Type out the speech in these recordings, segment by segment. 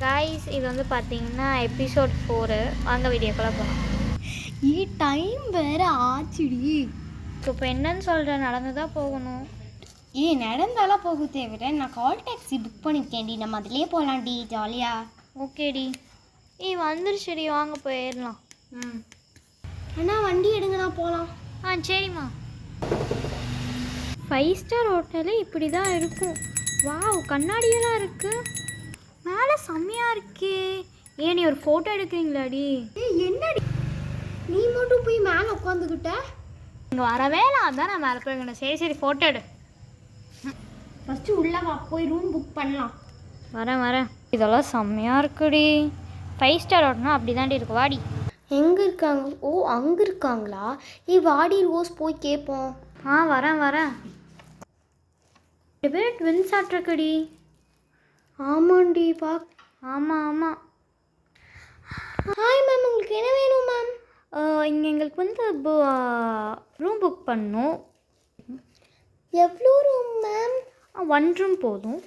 Guys இது வந்து பாத்தீங்கன்னா எபிசோட் 4 வாங்க வீடியோக்குள்ள போலாம். டைம் வேற ஆச்சுடி. இப்போ என்னன்னு சொல்ற நடந்துதா போகணும். நடந்தாலாம் போக தேவையில்லை. நான் கால் டாக்ஸி புக் பண்ணிருக்கேன்டி. நம்ம அதிலே போகலாம்டி ஜாலியா. ஓகேடி. வந்துருச்சுடி வாங்க போயிடலாம். அண்ணா வண்டி எடுங்கண்ணா போகலாம். சரிம்மா. 5 ஸ்டார் ஹோட்டலு இப்படி தான் இருக்கும். வாவ் கண்ணாடியெல்லாம் இருக்கு. மேலே செம்மையாக இருக்கே. நீ ஒரு ஃபோட்டோ எடுக்கிறீங்களாடி? என்னடி நீ மட்டும் போய் மேலே உட்காந்துக்கிட்ட? இங்கே வரவே இல்லை, அதான் நான் மேலே போய்க்கணும். சரி ஃபோட்டோ எடு. ஃபஸ்ட்டு உள்ளே வா, போய் ரூம் புக் பண்ணலாம். வரேன். இதெல்லாம் செம்மையாக இருக்குடி. 5 ஸ்டார் ஹோட்டல்னா அப்படி தாண்டி இருக்கு. வாடி. எங்கே இருக்காங்க? ஓ அங்கே இருக்காங்களா? வாடி ரோஸ் போய் கேட்போம். வரேன். 2 பேர் ட்வின்ஸ் ஆட்ருக்குடி. ஆமாண்டி ஆமாம். ஹாய் மேம், உங்களுக்கு என்ன வேணும் மேம்? இங்கே எங்களுக்கு வந்து ரூம் புக் பண்ணணும். எவ்வளோ ரூம் மேம்? 1 ரூம் போதும்.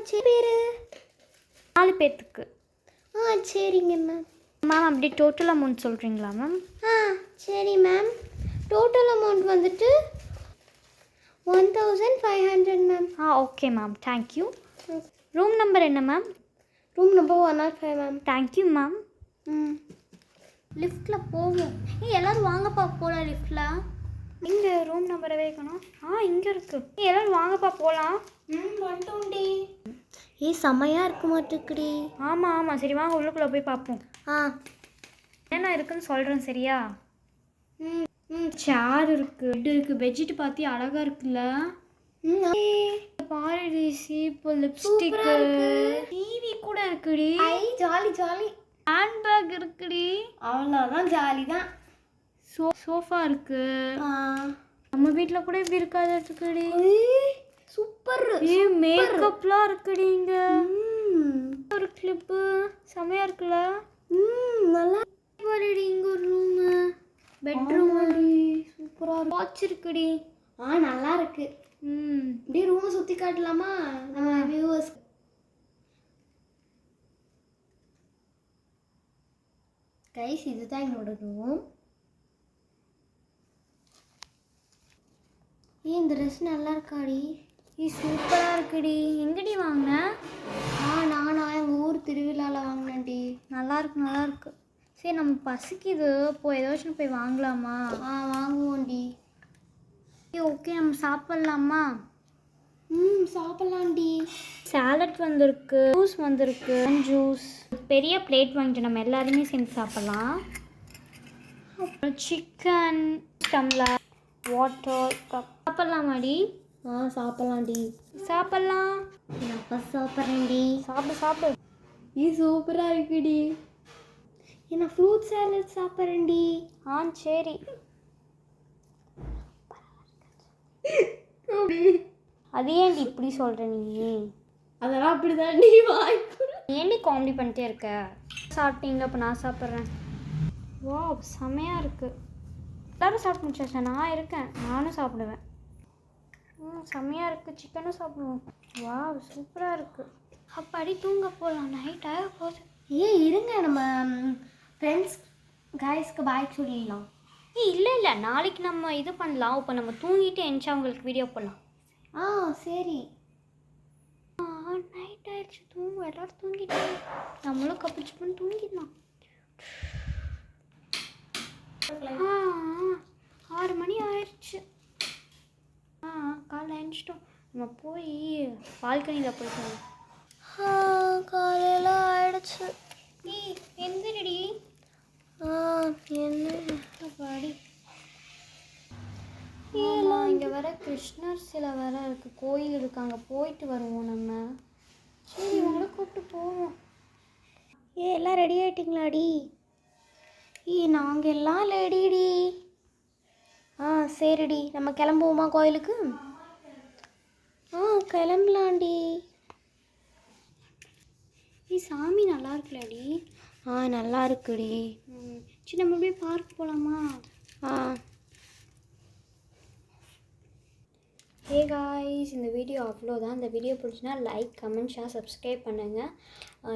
சரி பேர் 4 பேர்த்துக்கு. சரிங்க மேம். மேம் அப்படி டோட்டல் அமௌண்ட் சொல்கிறீங்களா மேம்? சரி மேம். டோட்டல் அமௌண்ட் வந்துட்டு 1500 ma'am. Okay ma'am, thank you. Room number என்ன ma'am? Room number 105 ma'am. Thank you ma'am. லிஃப்ட்டில் போவோம். எல்லோரும் வாங்கப்பா போகலாம் லிஃப்ட்டில். இங்கே ரூம் நம்பரை வைக்கணும். இங்கே இருக்குது. எல்லோரும் வாங்கப்பா போகலாம். வந்துட்டோண்டி. செம்மையாக இருக்க மாட்டேக்குடி. ஆமாம் சரி வாங்க உள்ளுக்குள்ளே போய் பார்ப்போம். என்ன இருக்குன்னு சொல்கிறேன் சரியா? சேர் இருக்குது, பெட் இருக்குது. பெட்ஷீட் பார்த்தி அழகாக இருக்குல்ல? பாருடி, சீப்பு, லிப்ஸ்டிக்கு, டிவி கூட இருக்குடி. ஜாலி. ஹேண்ட்பேக் இருக்குடி. அவ்வளோதான், ஜாலி தான். சோஃபா இருக்கு. நம்ம வீட்டில் கூட இப்படி இருக்காது இருக்குடி. சூப்பர். மேக்கப்லாம் இருக்குடி. இங்க ஒரு கிளிப்பு செமையா இருக்குல்ல? நல்லா பாருடி. இங்க ஒரு ரூமு, பெட்ரூம் சூப்பராக வாட்ச் இருக்குடி. நல்லா இருக்கு. இப்படியே ரூமை சுற்றி காட்டலாமா நம்ம வியூவர்ஸ்? கைஸ் இதுதான் என்னோட ரூம். இந்த ட்ரெஸ் நல்லா இருக்காடி. சூப்பராக இருக்குடி. எங்கடி வாங்கின? நானா எங்கள் ஊர் திருவிழாவில் வாங்கினேன்டி. நல்லா இருக்கு. சரி நம்ம பசிக்குது, ஏதாச்சும் போய் வாங்கலாமா? வாங்குவோண்டி. ஓகே நம்ம சாப்பிட்லாமா? சாப்பிட்லாண்டி. சாலட் வந்திருக்கு, ஜூஸ் வந்திருக்கு. ஜூஸ் பெரிய பிளேட் வாங்கிட்டு நம்ம எல்லாருமே சேர்ந்து சாப்பிட்லாம். அப்புறம் சிக்கன், டம்ளர், வாட்டர், கப். சாப்பிட்லாமாடி? சாப்பிட்லாண்டி. சாப்பிட்லாம். அப்போ சாப்பிட்றேன்டி. சாப்பிடு. சூப்பராக இருக்குடி. நான் ஃப்ரூட் சாலட் சாப்பிட்றேன்டி. சரி. அது ஏன்டி இப்படி சொல்கிற நீ? அதெல்லாம் அப்படிதான் நீ வாய்ப்பு. ஏன்டி காமெடி பண்ணிட்டே இருக்க? சாப்பிட்டீங்க, அப்போ நான் சாப்பிட்றேன். வா செமையாக இருக்குது. எல்லோரும் சாப்பிட்டு முடிச்சாச்சா? நான் இருக்கேன், நானும் சாப்பிடுவேன். செம்மையாக இருக்குது. சிக்கனும் சாப்பிடுவோம். வா சூப்பராக இருக்குது. அப்பாடி தூங்க போகலாம், நைட் ஆக போகுது. இருங்க, நம்ம ஃப்ரெண்ட்ஸ் காய்ஸ்க்கு பாய் சொல்லிடலாம். இல்லை நாளைக்கு நம்ம இது பண்ணலாம். இப்போ நம்ம தூங்கிட்டு எந்திரிச்சு அவங்களுக்கு வீடியோ போடலாம். சரி. நைட் ஆயிடுச்சு, தூங்கும். எல்லோரும் தூங்கிட்டு நம்மளும் கப்பிச்சு பண்ணி தூங்கிடலாம். 6 மணி ஆயிடுச்சு. காலைல எழுந்திரிச்சிட்டோம். நம்ம போய் பால்கனியில் போயிட்டு காலையில் ஆயிடுச்சு. எந்திரடி. என்ன பாடி. இங்கே வர கிருஷ்ணர் சிலை வேற இருக்குது, கோயில் இருக்கு. அங்கே போயிட்டு வருவோம் நம்ம. சரி உங்களை கூப்பிட்டு போவோம். எல்லாம் ரெடி ஆகிட்டிங்களாடி? நாங்கள் எல்லாம் ரெடிடி. சரிடி, நம்ம கிளம்புவோமா கோயிலுக்கு? கிளம்பலாண்டி. சாமி நல்லா இருக்குல்லடி? நல்லா இருக்குடி. சரி நம்ம போய் பார்க் போகலாமா? ஹே காய்ஸ், இந்த வீடியோ அவ்வளோதான். இந்த வீடியோ பிடிச்சினா லைக், கமெண்ட், ஷேர், சப்ஸ்கிரைப் பண்ணுங்கள்.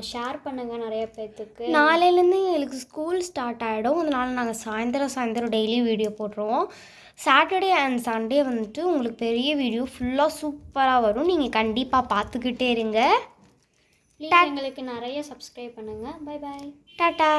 ஷேர் பண்ணுங்கள் நிறைய பேர்த்துக்கு. நாளையிலேருந்து எங்களுக்கு ஸ்கூல் ஸ்டார்ட் ஆகிடும். அதனால் நாங்கள் சாயந்தரம் டெய்லி வீடியோ போட்டுருவோம். சாட்டர்டே அண்ட் சண்டே வந்துட்டு உங்களுக்கு பெரிய வீடியோ ஃபுல்லாக சூப்பராக வரும். நீங்கள் கண்டிப்பாக பார்த்துக்கிட்டே இருங்க. ப்ளீஸ் எங்களுக்கு நிறைய சப்ஸ்கிரைப் பண்ணுங்கள். Bye bye. டாட்டா.